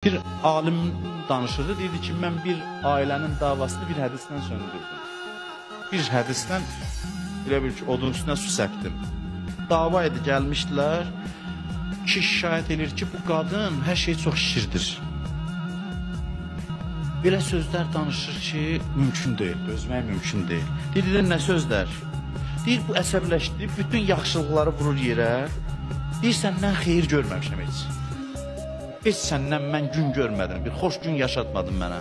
Bir alim danışırdı, dedi ki, mən bir ailənin davasını bir hədisdən söndürdüm. Bir hədisdən elə bir ki, odun üstünə su səpdim. Dava idi, gəlmişdilər. Kişi şikayət edir ki, bu qadın hər şey çox şişirdir. Belə sözlər danışır ki, mümkün deyil, dözmək mümkün deyil. Deyir, nə sözlər? Deyir, bu əsəbləşdi, bütün yaxşılıqları vurur yerə. Deyir, səndən xeyir görməmişəm heç. Heç səndən mən gün görmədim, bir xoş gün yaşatmadın mənə.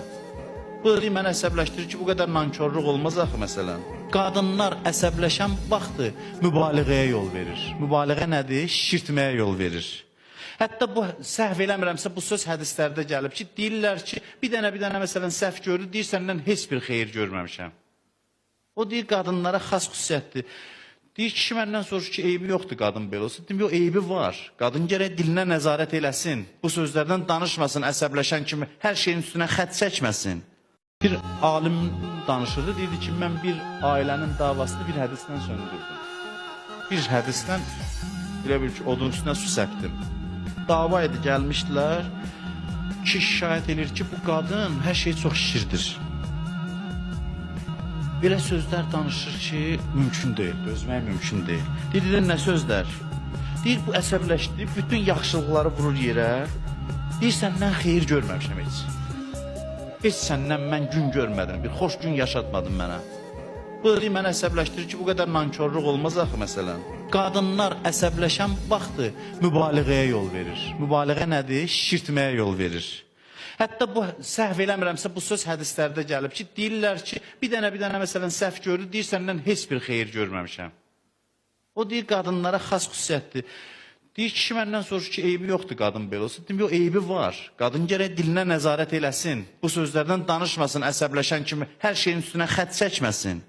Bu da mənə əsəbləşdirir ki, bu qədər nankörlük olmaz axı məsələn. Qadınlar əsəbləşən vaxtı mübaliğəyə yol verir. Mübaliğə nədir? Şişirtməyə yol verir. Hətta bu səhv eləmirəmsə bu söz hədislərdə gəlib ki, deyirlər ki, bir dənə məsələn səhv görür, deyir səndən heç bir xeyir görməmişəm. O deyir qadınlara xas xüsusiyyətdir. Deyir kişi məndən soruşur ki, eybi yoxdur qadın belə olsa. Deyim, yox, eybi var. Qadın gərək dilinə nəzarət eləsin. Bu sözlərdən danışmasın, əsəbləşən kimi hər şeyin üstünə xət çəkməsin. Bir alim danışırdı, dedi ki, mən bir ailənin davasını bir hədisdən söndürdüm. Bir hədisdən elə bir ki, odun üstünə su səpdim. Dava idi, gəlmişdilər. Kişi şikayət edir ki, bu qadın hər şey çox şişirdir. Belə sözlər danışır ki, mümkün deyil, dözmək mümkün deyil. Deyir, nə sözlər? Deyir, bu əsəbləşdi, bütün yaxşılıqları vurur yerə. Deyir, səndən xeyir görməmişəm heç. Heç səndən mən gün görmədim, bir xoş gün yaşatmadın mənə. Bu da mənə əsəbləşdirir ki, bu qədər nankörlük olmaz axı məsələn. Qadınlar əsəbləşən vaxtı mübaliğəyə yol verir. Mübaliğə nədir? Şişirtməyə yol verir. Hətta bu səhv eləmirəmsə bu söz hədislərdə gəlib ki, deyirlər ki, bir dənə məsələn səhv görür, deyir səndən heç bir xeyir görməmişəm. O deyir qadınlara xas xüsusiyyətdir. Deyir kişi məndən soruşur ki, eybi yoxdur qadın belə olsa. Deyim, yox, eybi var. Qadın gərək dilinə nəzarət eləsin. Bu sözlərdən danışmasın, əsəbləşən kimi hər şeyin üstünə xət çəkməsin.